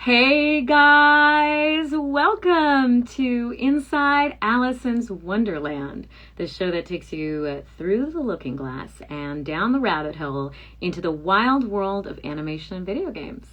Hey guys, welcome to Inside Alicyn's Wonderland, the show that takes you through the looking glass and down the rabbit hole into the wild world of animation and video games.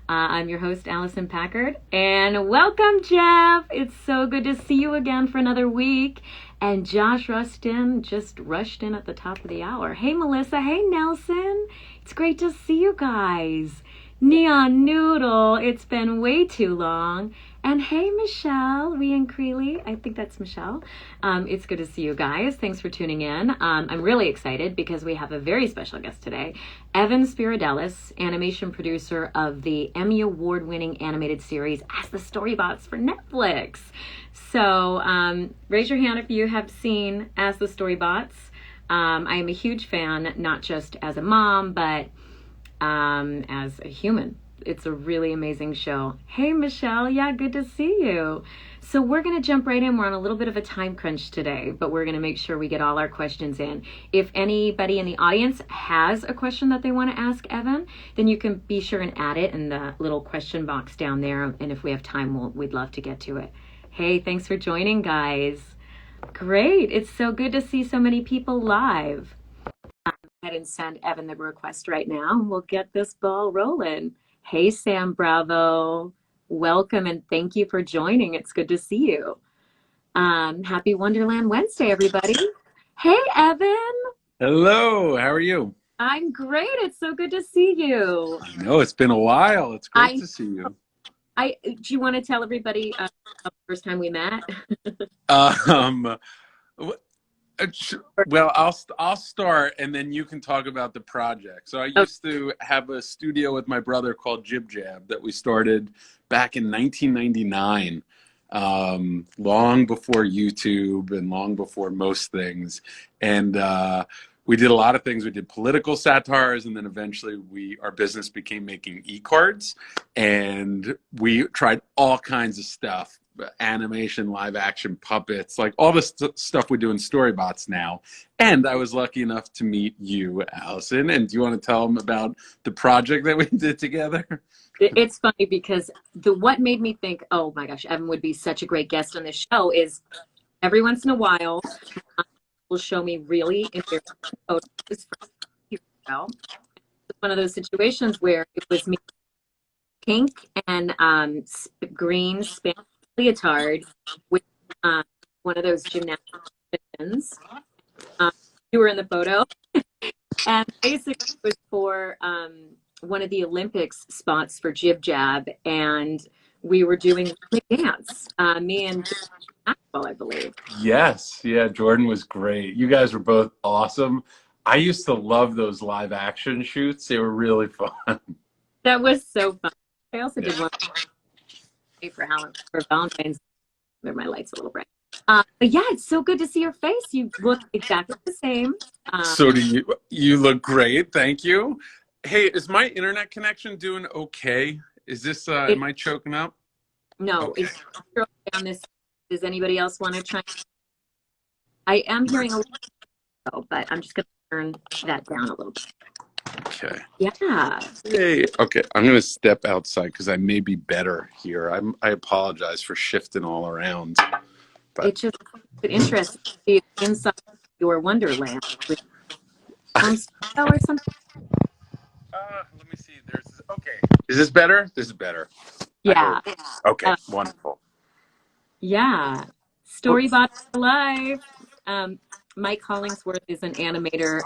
I'm your host, Alicyn Packard, and welcome, Jeff. It's so good to see you again for another week. And Josh Rustin just rushed in at the top of the hour. Hey, Melissa. Hey, Nelson. It's great to see you guys. Neon Noodle, it's been way too long. And hey, Michelle, Rian Creeley, I think that's Michelle. It's good to see you guys. Thanks for tuning in. I'm really excited because we have a very special guest today, Evan Spiridellis, animation producer of the Emmy Award winning animated series As the Storybots for Netflix. So raise your hand if you have seen As the Storybots. I am a huge fan, not just as a mom, but as a human. It's a really amazing show. Hey, Michelle. Yeah, good to see you. So we're going to jump right in. We're on a little bit of a time crunch today, but we're going to make sure we get all our questions in. If anybody in the audience has a question that they want to ask Evan, then you can be sure and add it in the little question box down there. And if we have time, we'd love to get to it. Hey, thanks for joining, guys. Great. It's so good to see so many people live. Ahead and send Evan the request right now, and we'll get this ball rolling. Hey, Sam Bravo. Welcome and thank you for joining. It's good to see you. Happy Wonderland Wednesday, everybody. Hey, Evan. Hello. How are you? I'm great. It's so good to see you. I know it's been a while. It's great to see you. Do you want to tell everybody the first time we met? Well, I'll start, and then you can talk about the project. So I used to have a studio with my brother called Jib Jab that we started back in 1999, long before YouTube and long before most things. And we did a lot of things. We did political satires, and then eventually our business became making e-cards, and we tried all kinds of stuff. Animation, live action, puppets, like all the stuff we do in Storybots now. And I was lucky enough to meet you, Alicyn. And do you want to tell them about the project that we did together? It's funny because what made me think, oh my gosh, Evan would be such a great guest on this show is every once in a while will show me really embarrassing photos from years ago. It's one of those situations where it was me pink and green Spanish leotard with one of those gymnastic positions. You were in the photo, and basically it was for one of the Olympics spots for Jib Jab, and we were doing a dance. Me and Maxwell, I believe. Yes, yeah, Jordan was great. You guys were both awesome. I used to love those live action shoots. They were really fun. That was so fun. I also did one for Valentine's. My light's a little bright. But yeah, it's so good to see your face. You look exactly the same. So do you. You look great. Thank you. Hey, is my internet connection doing okay? Is this, am I choking up? No. Okay. On this, does anybody else want to try? I am hearing a little, but I'm just going to turn that down a little bit. Okay. Yeah. Hey. Okay, I'm going to step outside because I may be better here. I apologize for shifting all around. But It's just interesting to see inside your Wonderland with or something. Let me see. Okay. Is this better? This is better. Yeah. Okay. Wonderful. Yeah. Storybots Alive. Mike Hollingsworth is an animator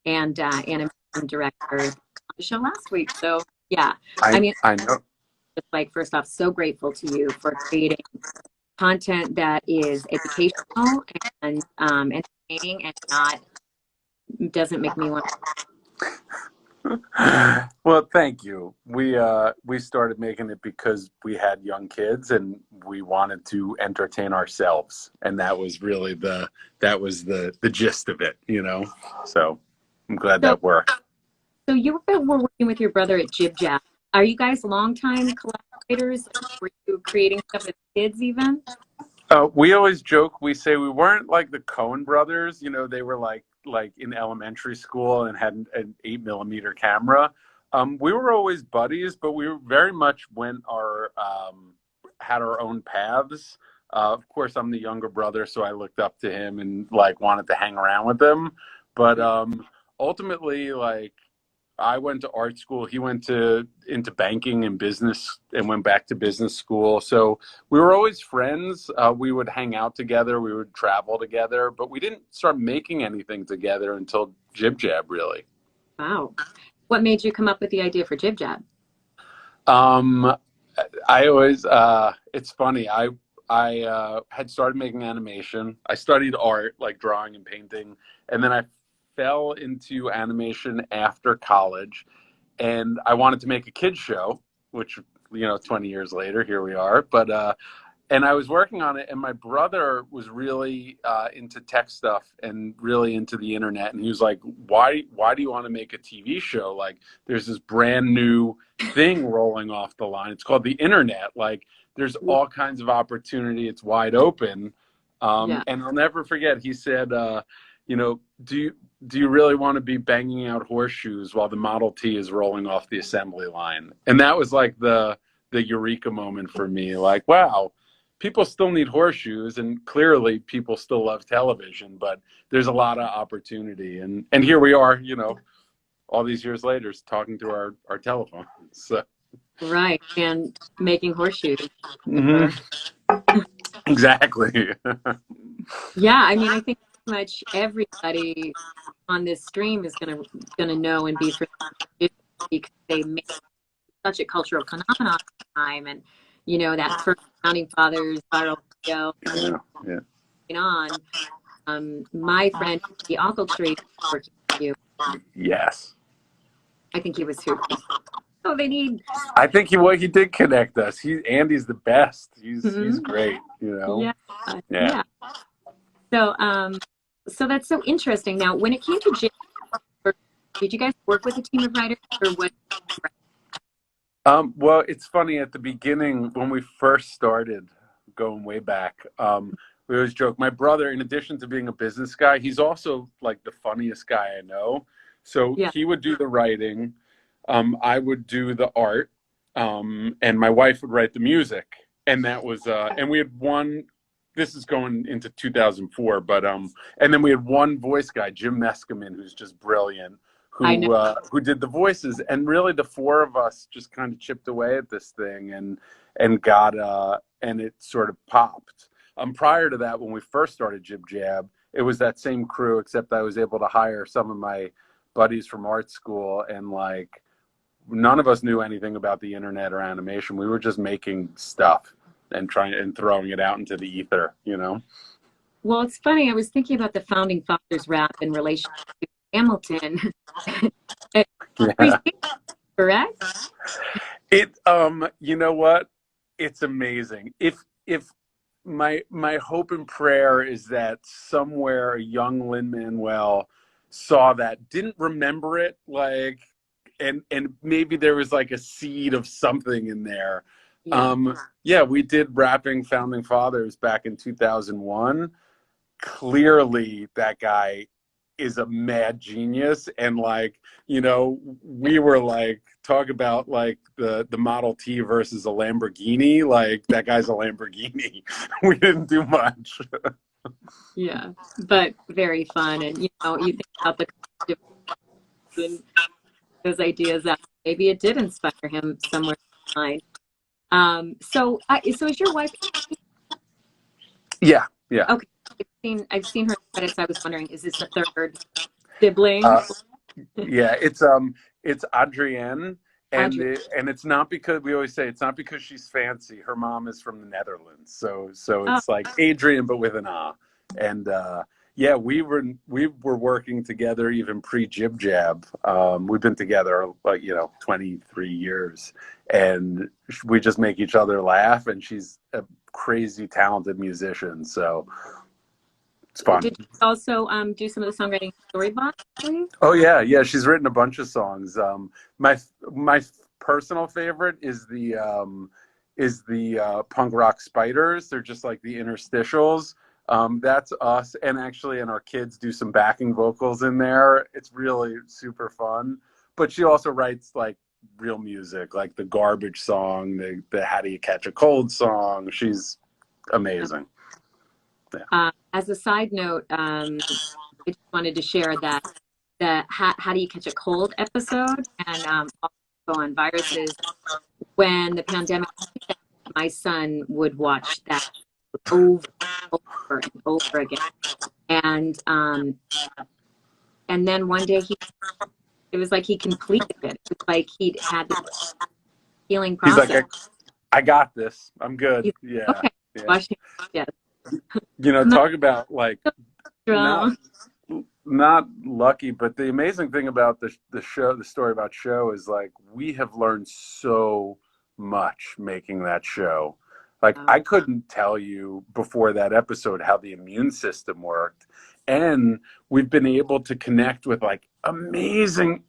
and animation director on the show last week. So yeah, I mean, I know. Just like first off, so grateful to you for creating content that is educational and entertaining and doesn't make me want to. Well, thank you. We started making it because we had young kids and we wanted to entertain ourselves, and that was really the gist of it, you know. So I'm glad that worked. So you were working with your brother at Jib Jab. Are you guys longtime collaborators? Were you creating stuff as kids even? We always joke. We say we weren't like the Coen brothers. You know, they were like in elementary school and had an 8mm camera. We were always buddies, but we very much went our had our own paths. Of course, I'm the younger brother, so I looked up to him and like wanted to hang around with him. But ultimately, like I went to art school. He went to into banking and business and went back to business school. So we were always friends. We would hang out together. We would travel together, but we didn't start making anything together until Jib Jab, really. Wow. What made you come up with the idea for Jib Jab? Um, I always, it's funny. I had started making animation. I studied art, like drawing and painting, and then I fell into animation after college. And I wanted to make a kids show, which 20 years later, here we are. But and I was working on it, and my brother was really into tech stuff and really into the internet. And he was like, "Why do you want to make a TV show? Like, there's this brand new thing rolling off the line. It's called the internet. Like, there's all kinds of opportunity. It's wide open." Yeah. And I'll never forget. He said, do you really want to be banging out horseshoes while the Model T is rolling off the assembly line?" And that was like the eureka moment for me. Like, wow, people still need horseshoes, and clearly people still love television, but there's a lot of opportunity. And here we are, all these years later, talking through our telephones. So. Right. And making horseshoes. Mm-hmm. Exactly. Yeah. I mean, I think pretty much everybody on this stream is gonna know and be familiar because they made such a cultural phenomenon at the time, and that first founding fathers viral video on. My friend the Tree working with you. Yes. I think he was who. So they need. I think he did connect us. Andy's the best. He's great. Yeah. Yeah. So that's so interesting. Now, when it came to Jim, did you guys work with a team of writers, or what? Well, it's funny. At the beginning, when we first started, going way back, we always joke. My brother, in addition to being a business guy, he's also like the funniest guy I know. So he would do the writing, I would do the art, and my wife would write the music. And that was, and we had one. This is going into 2004, but and then we had one voice guy, Jim Meskimen, who's just brilliant, who did the voices. And really, the four of us just kind of chipped away at this thing, and got and it sort of popped. Prior to that, when we first started Jib Jab, it was that same crew, except I was able to hire some of my buddies from art school, and like none of us knew anything about the internet or animation. We were just making stuff and trying and throwing it out into the ether, Well, it's funny. I was thinking about the founding fathers rap in relation to Hamilton. Correct? It you know what? It's amazing. If my hope and prayer is that somewhere a young Lin-Manuel saw that, didn't remember it, like, and maybe there was like a seed of something in there. We did Rapping Founding Fathers back in 2001. Clearly that guy is a mad genius, and like, we were like, talk about like the Model T versus a Lamborghini. Like, that guy's a Lamborghini. We didn't do much. Yeah, but very fun. And you think about the those ideas that maybe it did inspire him somewhere in mind. So is your wife? Yeah. Okay, I've seen her credits. I was wondering, is this the third sibling? Yeah, it's Adrienne, and it's not because, we always say, it's not because she's fancy. Her mom is from the Netherlands, so it's like Adrian but with an A. And we were working together even pre-Jib Jab. We've been together 23 years, and we just make each other laugh. And she's a crazy talented musician, so it's fun. Did you also do some of the songwriting Storybots? Oh yeah, she's written a bunch of songs. My personal favorite is the punk rock spiders. They're just like the interstitials. That's us, and our kids do some backing vocals in there. It's really super fun. but she also writes like real music, like the Garbage song, the How Do You Catch a Cold song. She's amazing. Yeah. As a side note, I just wanted to share that the How Do You Catch a Cold episode and also on viruses. When the pandemic hit, my son would watch that over and over and over again. And then one day it was like he completed it. It was like he'd had this healing He's process. like, I got this. I'm good. He's, Yeah. okay. Yeah. Watching, yes. You know, talk about like Strong. not lucky, but the amazing thing about the show, the Story About show, is like we have learned so much making that show. Like I couldn't tell you before that episode how the immune system worked, and we've been able to connect with like amazing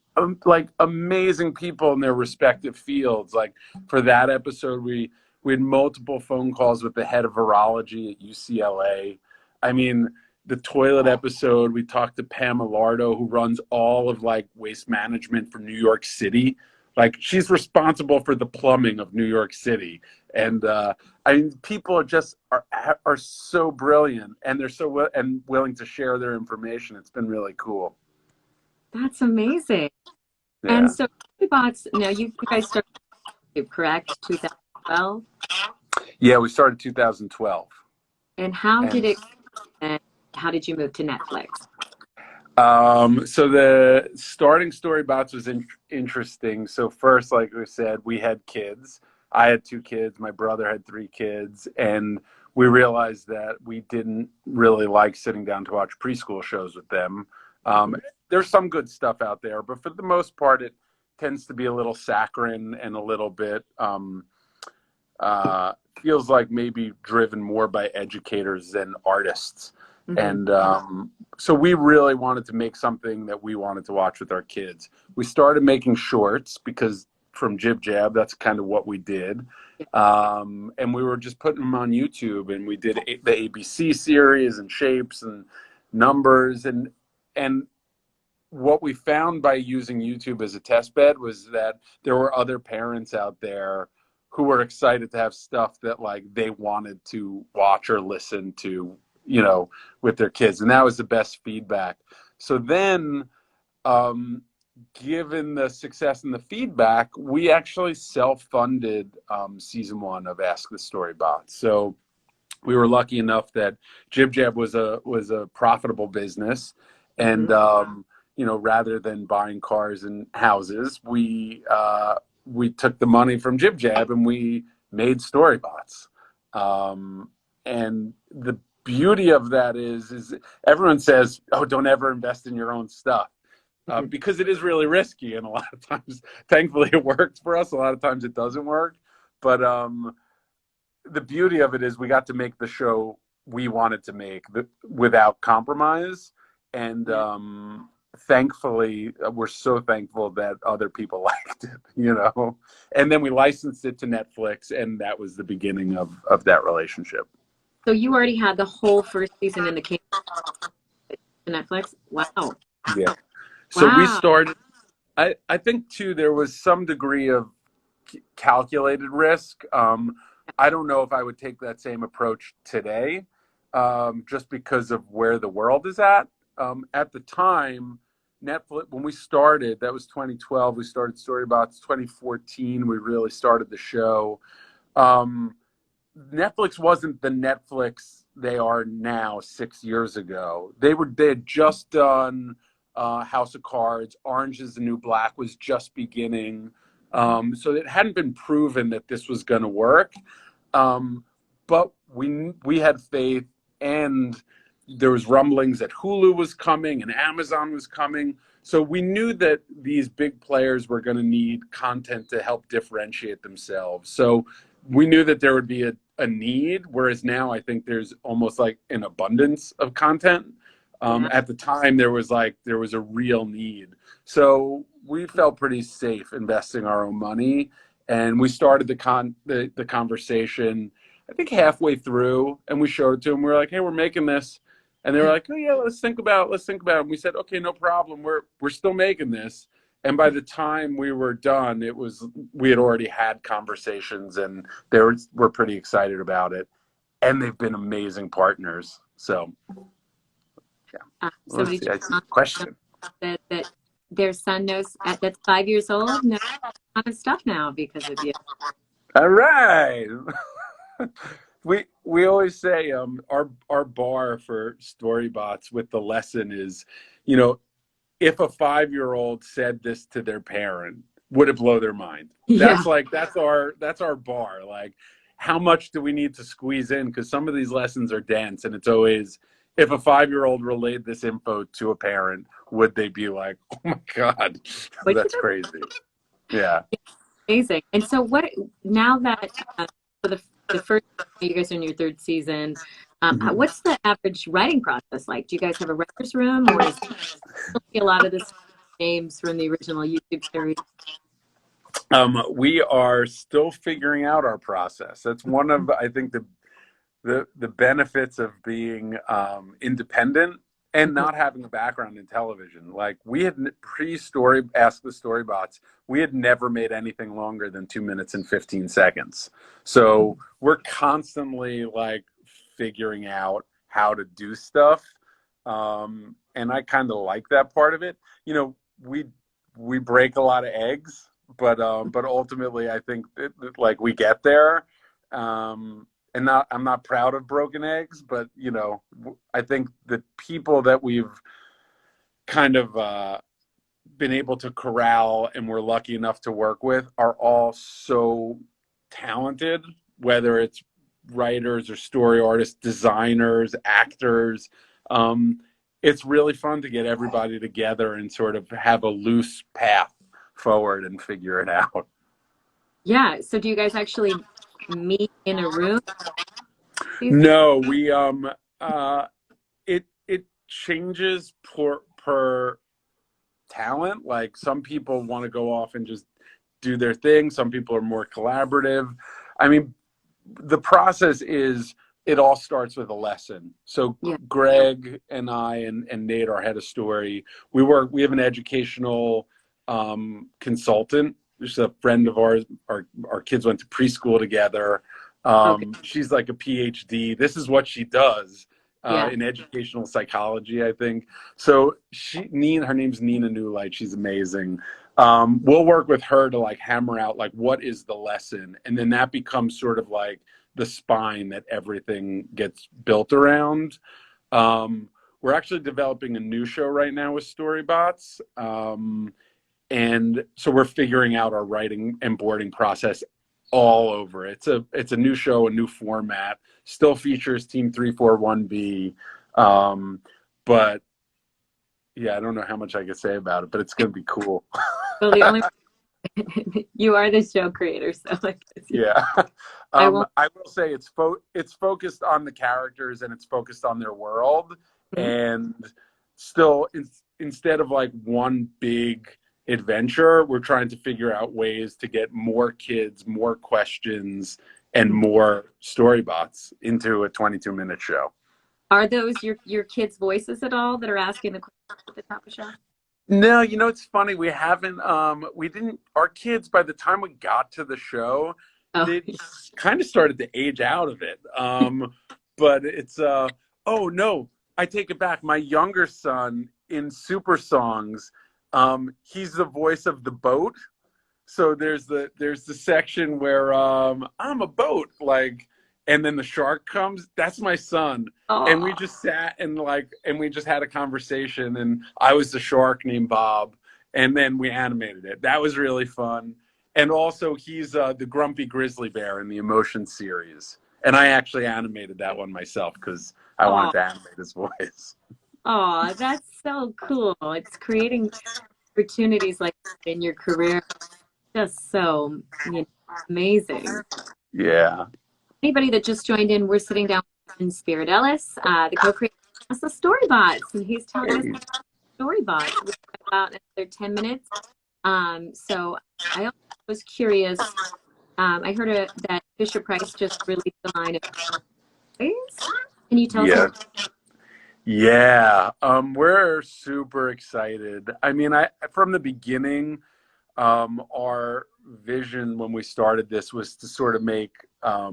people in their respective fields. Like for that episode, we had multiple phone calls with the head of virology at UCLA. I mean, the toilet episode, we talked to Pam Alardo, who runs all of like waste management for New York City. Like she's responsible for the plumbing of New York City. And I mean, people are so brilliant, and they're so and willing to share their information. It's been really cool. That's amazing. Yeah. And so, Bots, now you guys started YouTube, correct? 2012? Yeah, we started 2012. And how did it, and how did you move to Netflix? So the Starting Storybots was interesting. So first, like we said, we had kids. I had 2 kids. My brother had 3 kids. And we realized that we didn't really like sitting down to watch preschool shows with them. There's some good stuff out there, but for the most part, it tends to be a little saccharine and a little bit feels like maybe driven more by educators than artists. Mm-hmm. And so we really wanted to make something that we wanted to watch with our kids. We started making shorts because from Jib Jab, that's kind of what we did. And we were just putting them on YouTube, and we did the ABC series and shapes and numbers. And what we found by using YouTube as a test bed was that there were other parents out there who were excited to have stuff that like they wanted to watch or listen to, you know, with their kids. And that was the best feedback. So then, given the success and the feedback, we actually self-funded season 1 of Ask the Storybots. So we were lucky enough that Jib Jab was a profitable business. And, you know, rather than buying cars and houses, we took the money from Jib Jab and we made Storybots. And the beauty of that is everyone says, oh, don't ever invest in your own stuff. Because it is really risky, and a lot of times, thankfully, it works for us. A lot of times it doesn't work. But the beauty of it is we got to make the show we wanted to make without compromise. And thankfully, we're so thankful that other people liked it, you know. And then we licensed it to Netflix, and that was the beginning of that relationship. So you already had the whole first season in the case to Netflix? Wow. Yeah. So we started, I think too, there was some degree of calculated risk. I don't know if I would take that same approach today, just because of where the world is at. At the time, Netflix, when we started, that was 2012, we started Storybots. 2014, we really started the show. Netflix wasn't the Netflix they are now 6 years ago. They had just done House of Cards. Orange is the New Black was just beginning. So it hadn't been proven that this was going to work. But we had faith, and there was rumblings that Hulu was coming and Amazon was coming. So we knew that these big players were going to need content to help differentiate themselves. So we knew that there would be a need, whereas now I think there's almost like an abundance of content. At the time, there was a real need. So we felt pretty safe investing our own money, and we started the conversation, I think halfway through, and we showed it to them. We were like, hey, we're making this. And they were like, oh yeah, let's think about it. And we said, okay, no problem. We're still making this. And by the time we were done, we had already had conversations, and we're pretty excited about it. And they've been amazing partners. So, yeah. Somebody Let's see. I just see a question. that their son knows that's 5 years old knows a lot of stuff now because of you. All right. We always say our bar for Storybots with the lesson is, you know, if a 5-year-old said this to their parent, would it blow their mind? Yeah. That's our bar. Like, how much do we need to squeeze in? Because some of these lessons are dense, and it's always, if a 5-year-old relayed this info to a parent, would they be like, oh my God, that's crazy. Yeah. Amazing. And so now that for the first, you guys are in your third season, what's the average writing process like? Do you guys have a writer's room, or is a lot of this names from the original YouTube series? We are still figuring out our process. That's one of, I think, the benefits of being independent and not having a background in television. Like, we had Ask the Storybots, we had never made anything longer than 2 minutes and 15 seconds. So we're constantly like figuring out how to do stuff. And I kind of like that part of it. You know, we break a lot of eggs, but ultimately I think like we get there. And I'm not proud of broken eggs, but, you know, I think the people that we've kind of been able to corral and we're lucky enough to work with are all so talented, whether it's writers or story artists, designers, actors. It's really fun to get everybody together and sort of have a loose path forward and figure it out. Yeah. So do you guys actually meet in a room? No, we it changes per talent. Like, some people want to go off and just do their thing. Some people are more collaborative. I mean, the process is, it all starts with a lesson. So yeah. Greg and I and Nate, our head of story, we have an educational consultant. She's a friend of ours. Our kids went to preschool together. She's like a PhD. This is what she does in educational psychology, I think. So her name's Nina Newlight. She's amazing. We'll work with her to like hammer out like what is the lesson, and then that becomes sort of like the spine that everything gets built around. We're actually developing a new show right now with Storybots. And so we're figuring out our writing and boarding process all over. It's a new show, a new format, still features Team 341B. But yeah, I don't know how much I can say about it, but it's going to be cool. Well, the only you are the show creator, so yeah. I will say it's focused on the characters and it's focused on their world. Mm-hmm. And still, instead of like one big adventure, we're trying to figure out ways to get more kids, more questions, and more Storybots into a 22-minute show. Are those your kids' voices at all that are asking the questions at the top of the show? No, you know, it's funny. We haven't, our kids, by the time we got to the show, they kind of started to age out of it. But it's, oh no, I take it back. My younger son in Super Songs, he's the voice of the boat. So there's the section where, I'm a boat, like, and then the shark comes. That's my son. Aww. And we just sat and we just had a conversation, and I was the shark named Bob, and then we animated it. That was really fun. And also he's the grumpy grizzly bear in the Emotion series. And I actually animated that one myself because I wanted to animate his voice. Oh, that's so cool. It's creating opportunities like that in your career. Just so amazing. Yeah. Anybody that just joined in, we're sitting down with Evan Spiridellis, the co-creator of the Storybots, and he's telling us about Storybots. We've got about another 10 minutes. So I was curious. I heard that Fisher Price just released a line of toys. Can you tell us? Yeah, we're super excited. I mean, I from the beginning, our vision when we started this was to sort of make a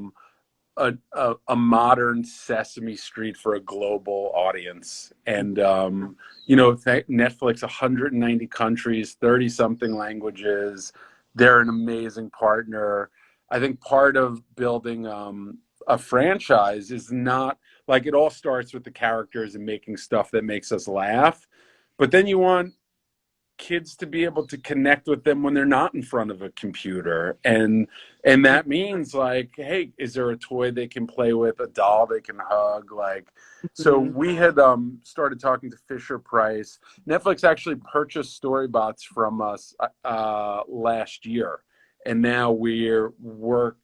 modern Sesame Street for a global audience. And, Netflix, 190 countries, 30 something languages. They're an amazing partner. I think part of building a franchise is not like it all starts with the characters and making stuff that makes us laugh. But then you want kids to be able to connect with them when they're not in front of a computer, and that means like, hey, is there a toy they can play with, a doll they can hug, like. So Mhm. we had started talking to Fisher Price. Netflix actually purchased Storybots from us last year, and now we're work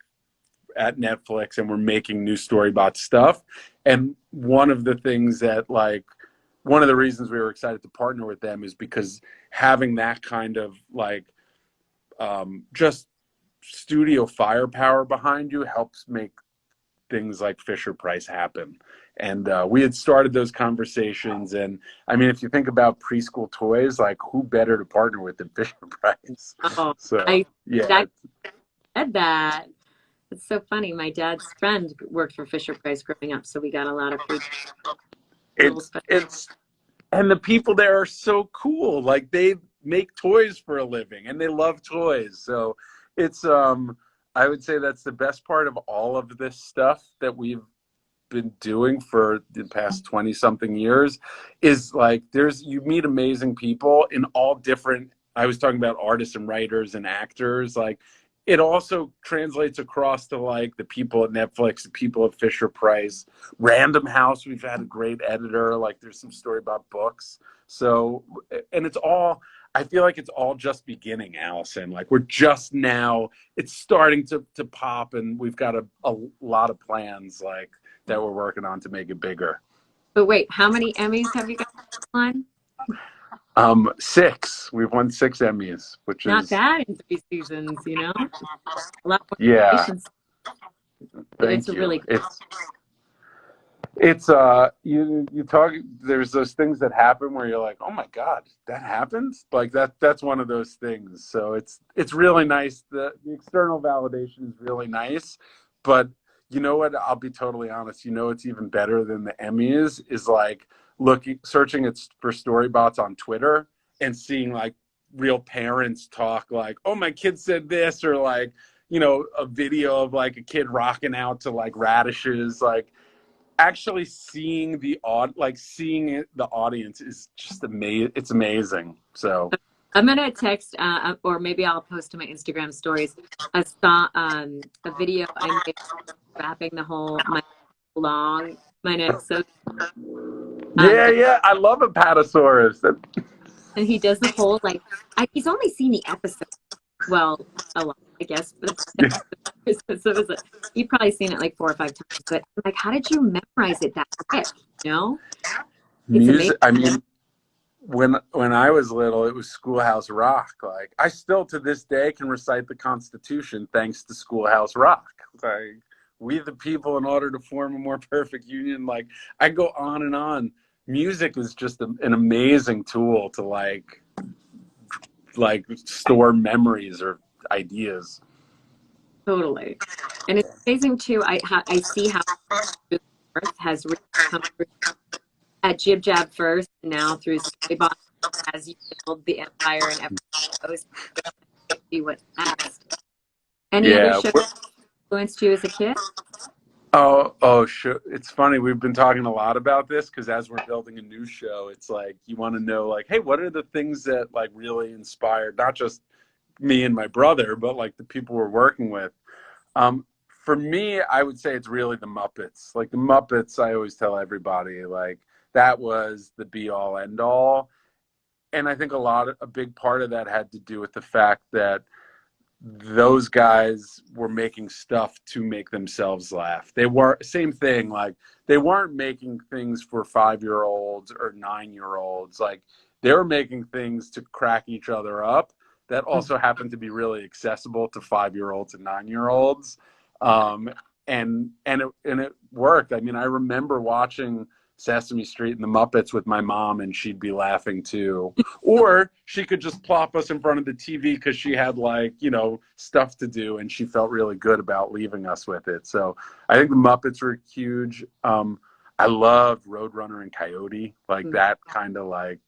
at Netflix and we're making new Storybot stuff. And one of the things that like one of the reasons we were excited to partner with them is because having that kind of like just studio firepower behind you helps make things like Fisher Price happen. And we had started those conversations. And I mean, if you think about preschool toys, like who better to partner with than Fisher Price? Oh, So, I yeah, that said that. It's so funny. My dad's friend worked for Fisher Price growing up, so we got a lot of free little special. it's and the people there are so cool. Like they make toys for a living and they love toys. So it's I would say that's the best part of all of this stuff that we've been doing for the past 20 something years is like you meet amazing people in all different. I was talking about artists and writers and actors, like it also translates across to like the people at Netflix, the people at Fisher Price, Random House. We've had a great editor. Like there's some story about books. So, and it's all, I feel like it's all just beginning, Alicyn. Like we're just now, it's starting to pop, and we've got a lot of plans like that we're working on to make it bigger. But wait, how many Emmys have you got on? Six. We've won six Emmys, which Not is, bad in 3 seasons, you know? A lot more yeah. nominations. It's Thank you. really It's you talk, there's those things that happen where you're like, oh my god, that happened, like that's one of those things. So it's really nice. The external validation is really nice, but you know what, I'll be totally honest, it's even better than the Emmys is like looking, searching it for Storybots on Twitter and seeing like real parents talk like, oh, my kid said this, or like, a video of like a kid rocking out to like radishes, like actually seeing seeing the audience is just amazing. It's amazing. So I'm gonna text, or maybe I'll post to my Instagram stories a video I made wrapping the whole my neck. So, yeah, the, yeah, I love Apatosaurus. and he does the whole like, he's only seen the episode. Well, a lot, I guess, but you've probably seen it like 4 or 5 times. But like, how did you memorize it that quick? You know, it's amazing. Music. I mean, when I was little, it was Schoolhouse Rock. Like I still to this day can recite the Constitution thanks to Schoolhouse Rock. Like we the people, in order to form a more perfect union. Like I go on and on. Music is just an amazing tool to like store memories or ideas. Totally, and it's amazing too. I see how Earth has really come through at Jib Jab first, and now through Storybot as you build the empire and everything goes. See what's next. Any other Yeah. shows influenced you as a kid? Oh, sure. It's funny. We've been talking a lot about this because as we're building a new show, it's like you want to know, like, hey, what are the things that like really inspired not just me and my brother, but like the people we're working with. For me, I would say it's really the Muppets. Like the Muppets, I always tell everybody, like that was the be all end all. And I think a big part of that had to do with the fact that those guys were making stuff to make themselves laugh. They were same thing, like they weren't making things for 5-year-olds or 9-year-olds. Like they were making things to crack each other up that also happened to be really accessible to 5-year-olds and 9-year-olds. And it worked. I mean, I remember watching Sesame Street and the Muppets with my mom, and she'd be laughing too. Or she could just plop us in front of the TV because she had, like, you know, stuff to do, and she felt really good about leaving us with it. So I think the Muppets were huge. I loved Roadrunner and Coyote, like that kind of, like,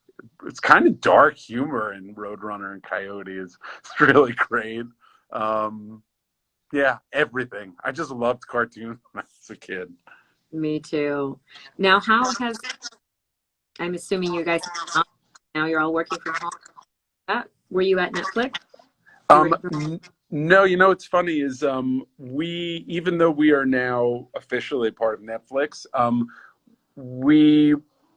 it's kind of dark humor in Roadrunner and Coyote. It's really great. Yeah, everything. I just loved cartoons when I was a kid. Me too. Now, I'm assuming you guys now you're all working from home. Were you at Netflix? No, you know what's funny is we, even though we are now officially part of Netflix, we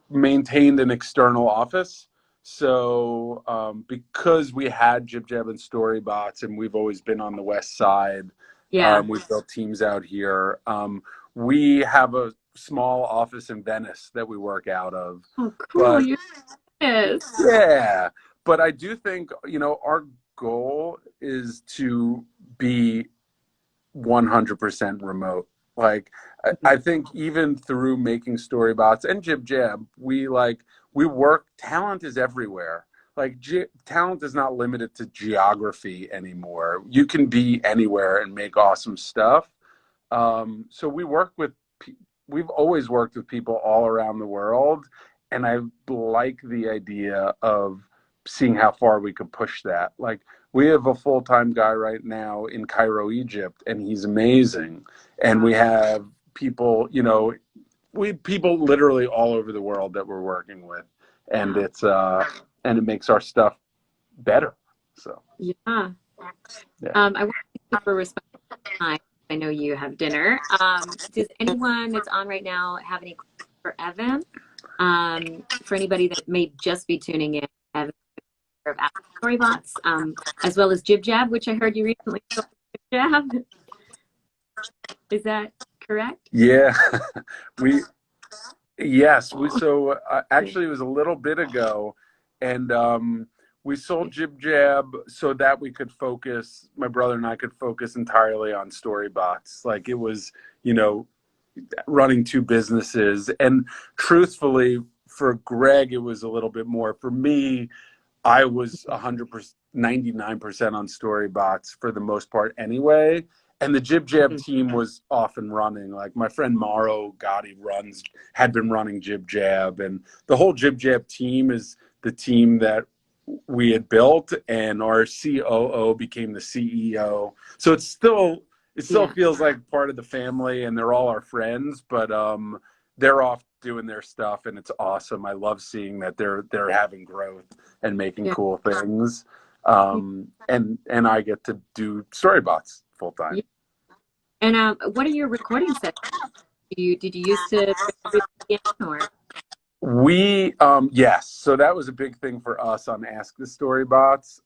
maintained an external office. So because we had Jib Jab and Storybots, and we've always been on the West Side, we've built teams out here. We have a small office in Venice that we work out of. Oh, cool. Yes. Yeah. But I do think, you know, our goal is to be 100% remote. Like, I think even through making Storybots and Jib Jab, we work, talent is everywhere. Like, talent is not limited to geography anymore. You can be anywhere and make awesome stuff. So we've always worked with people all around the world, and I like the idea of seeing how far we could push that. Like, we have a full-time guy right now in Cairo, Egypt, and he's amazing. And we have people, you know, people literally all over the world that we're working with, and it's and it makes our stuff better. So yeah. I want to thank you for respecting time. I know you have dinner. Does anyone that's on right now have any questions for Evan? For anybody that may just be tuning in, Evan of Storybots, as well as Jib Jab, which I heard you recently Jib Jab. Is that correct? Yeah, so actually it was a little bit ago, and we sold Jib Jab so that we could focus, my brother and I could focus entirely on Storybots. Like, it was, you know, running two businesses. And truthfully, for Greg, it was a little bit more. For me, I was 100%, 99% on Storybots for the most part anyway. And the Jib Jab team was off and running. Like, my friend Mauro Gotti had been running Jib Jab. And the whole Jib Jab team is the team that we had built, and our COO became the CEO. So it still feels like part of the family, and they're all our friends, but they're off doing their stuff, and it's awesome. I love seeing that they're having growth and making cool things. And I get to do Storybots full time. Yeah. And what are your recording sessions? Did you used to or? We yes, so that was a big thing for us on Ask the Storybots.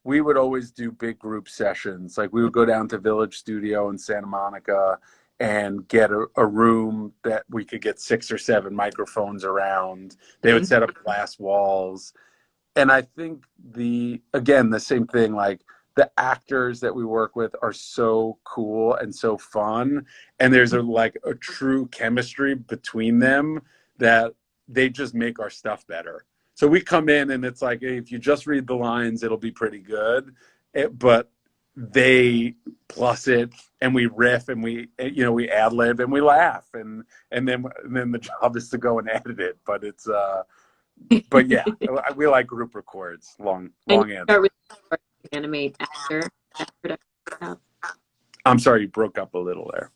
We would always do big group sessions. Like, we would go down to Village Studio in Santa Monica and get a room that we could get 6 or 7 microphones around. They would set up glass walls. And I think the same thing, like, the actors that we work with are so cool and so fun. And there's a true chemistry between them that they just make our stuff better. So we come in and it's like, hey, if you just read the lines, it'll be pretty good. But they plus it, and we riff, and we ad lib, and we laugh, and then the job is to go and edit it. But it's but yeah, we like group records, long answer. Animate after stuff. I'm sorry, you broke up a little there.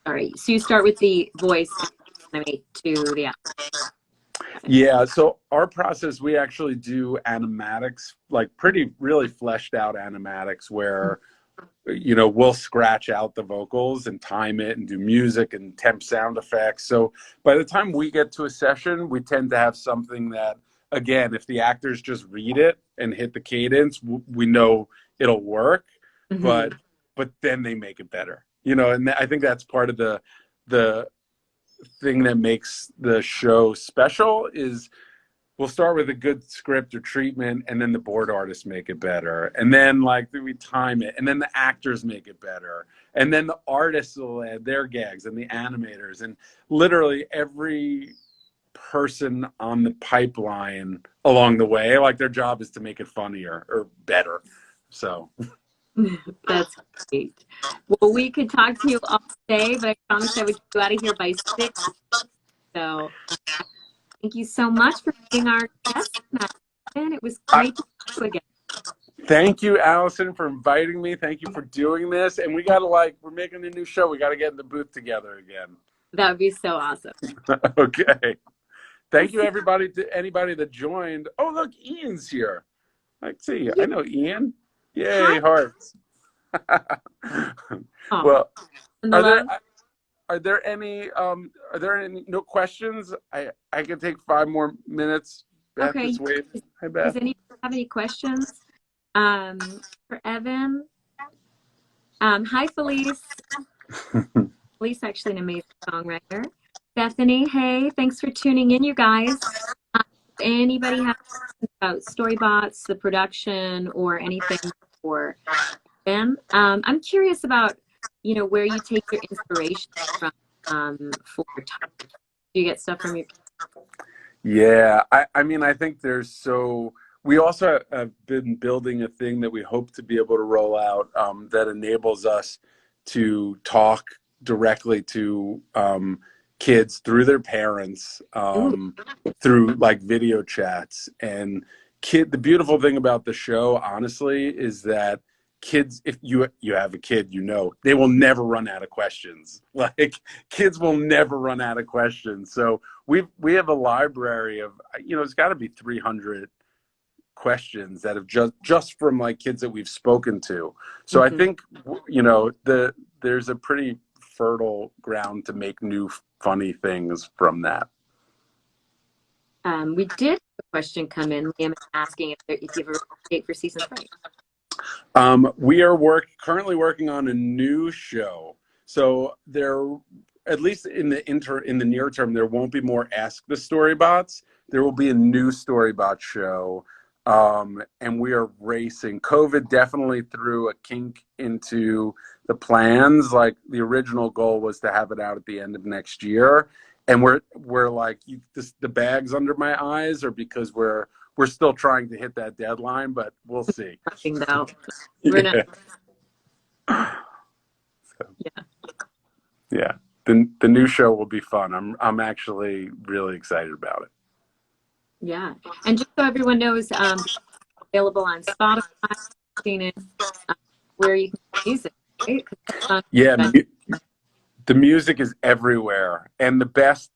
Sorry. So you start with the voice, animate to the actor. Yeah, so our process, we actually do animatics, like really fleshed out animatics where, you know, we'll scratch out the vocals and time it and do music and temp sound effects. So by the time we get to a session, we tend to have something that, again, if the actors just read it and hit the cadence, we know it'll work, but then they make it better, you know. And I think that's part of the thing that makes the show special is we'll start with a good script or treatment, and then the board artists make it better, and then we time it, and then the actors make it better, and then the artists will add their gags, and the animators, and literally every person on the pipeline along the way. Like their job is to make it funnier or better. So That's great. Well, we could talk to you all day, but I promised I would get you out of here by 6. So thank you so much for being our guest tonight. And it was great to see you again. Thank you, Alicyn, for inviting me. Thank you for doing this. And we got to we're making a new show. We got to get in the booth together again. That would be so awesome. Okay. Thank you, everybody, to anybody that joined. Oh, look, Ian's here. I see. I know Ian. Yay, hearts. Well, are there any no questions? I can take 5 more minutes. Beth is waiting. Hi, Beth. Does anyone have any questions for Evan? Hi, Felice. Felice, actually an amazing songwriter. Bethany, hey, thanks for tuning in, you guys. Anybody have questions about Storybots, the production, or anything for Ben? I'm curious about, where you take your inspiration from for your time. Do you get stuff from your? Yeah, I mean, I think we also have been building a thing that we hope to be able to roll out that enables us to talk directly to kids through their parents, through like video chats. And the beautiful thing about the show, honestly, is that kids, if you have a kid, they will never run out of questions. Like kids will never run out of questions. So we have a library of, it's got to be 300 questions that have just from like kids that we've spoken to. So I think, there's a pretty fertile ground to make new funny things from that. We did have a question come in. Liam is asking if you have a date for season 3. We are currently working on a new show. So at least in the near term, there won't be more Ask the Storybots. There will be a new Storybot show. And we are racing. COVID definitely threw a kink into the plans. Like the original goal was to have it out at the end of next year. And we're like, the bag's under my eyes, or because we're still trying to hit that deadline, but we'll see. Yeah. Yeah. The new show will be fun. I'm actually really excited about it. Yeah, and just so everyone knows, available on Spotify, where you can use it. Right? Yeah, the music is everywhere, and the best.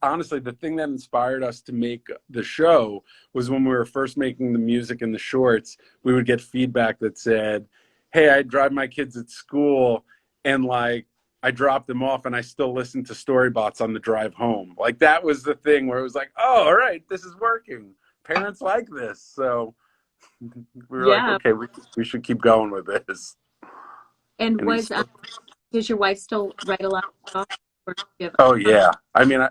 Honestly, the thing that inspired us to make the show was when we were first making the music and the shorts. We would get feedback that said, "Hey, I drive my kids at school, and I dropped them off and I still listen to Storybots on the drive home." Like that was the thing where it was like, oh, all right, this is working. Parents like this. So we were like, okay, we should keep going with this. And does your wife still write a lot of stuff? Oh yeah. I mean,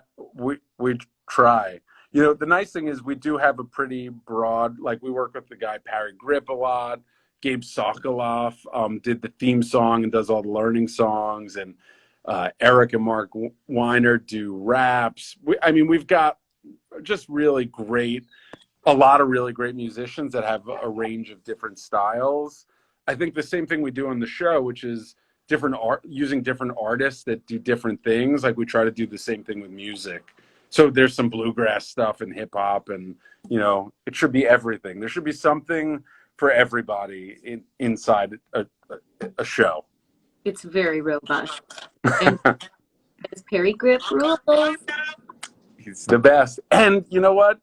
we try. The nice thing is we do have a pretty broad, we work with the guy Parry Grip a lot. Gabe Sokoloff did the theme song and does all the learning songs, and Eric and Mark Weiner do raps. We've got just a lot of really great musicians that have a range of different styles. I think the same thing we do on the show, which is using different artists that do different things. Like we try to do the same thing with music. So there's some bluegrass stuff and hip hop, and it should be everything. There should be something for everybody inside a show. It's very robust. And Parry Grip rules. He's the best. And you know what?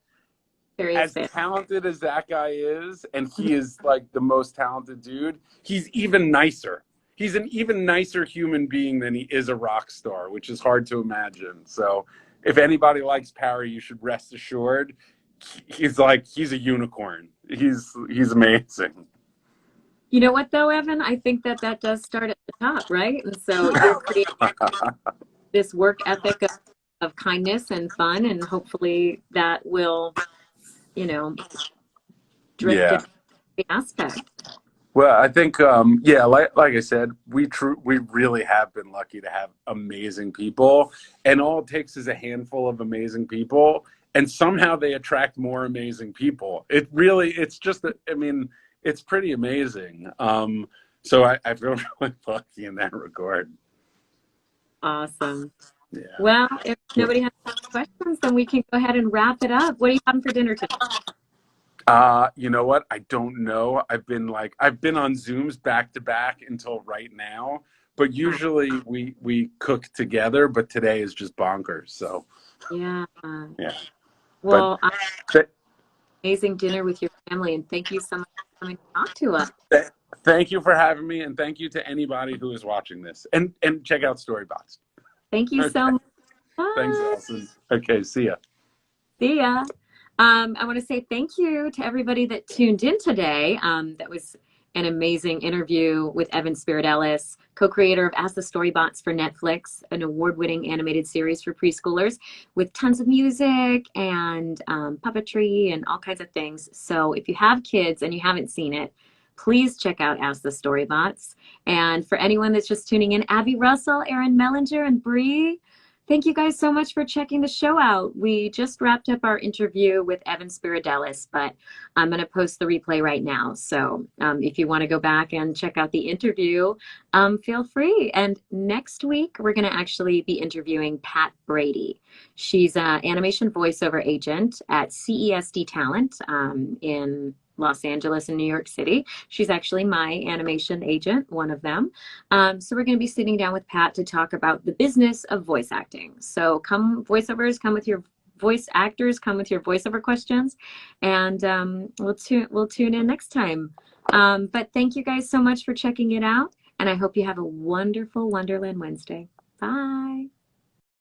As talented as that guy is, and he is like the most talented dude, he's even nicer. He's an even nicer human being than he is a rock star, which is hard to imagine. So if anybody likes Parry, you should rest assured. He's a unicorn. He's amazing. You know what though, Evan? I think that does start at the top, right? And so you're creating this work ethic of kindness and fun, and hopefully that will, drift the aspect. Well, I think, yeah, like I said, we really have been lucky to have amazing people, and all it takes is a handful of amazing people, and somehow they attract more amazing people. It's just that, I mean, it's pretty amazing. So I feel really lucky in that regard. Awesome. Yeah. Well, if nobody has questions, then we can go ahead and wrap it up. What are you having for dinner today? You know what? I don't know. I've been on Zooms back to back until right now, but usually we cook together, but today is just bonkers. So, Yeah. yeah. But Well, th- amazing dinner with your family, and thank you so much for coming to talk to us. th- thank you for having me, and thank you to anybody who is watching this. And check out Storybots. Thank you Okay. so much. Thanks, Bye. Alicyn. Okay, see ya. See ya. I want to say thank you to everybody that tuned in today. That was an amazing interview with Evan Spiridellis, co-creator of As the Storybots for Netflix, an award-winning animated series for preschoolers with tons of music and puppetry and all kinds of things. So if you have kids and you haven't seen it, please check out As the Storybots. And for anyone that's just tuning in, Abby Russell, Erin Mellinger, and Bree, thank you guys so much for checking the show out. We just wrapped up our interview with Evan Spiridellis, but I'm going to post the replay right now. So if you want to go back and check out the interview, feel free. And next week, we're going to actually be interviewing Pat Brady. She's an animation voiceover agent at CESD Talent in Los Angeles and New York City. She's actually my animation agent, one of them. So we're going to be sitting down with Pat to talk about the business of voice acting. So come voiceovers, come with your voice actors, come with your voiceover questions, and we'll tune in next time. But thank you guys so much for checking it out, and I hope you have a wonderful Wonderland Wednesday. Bye.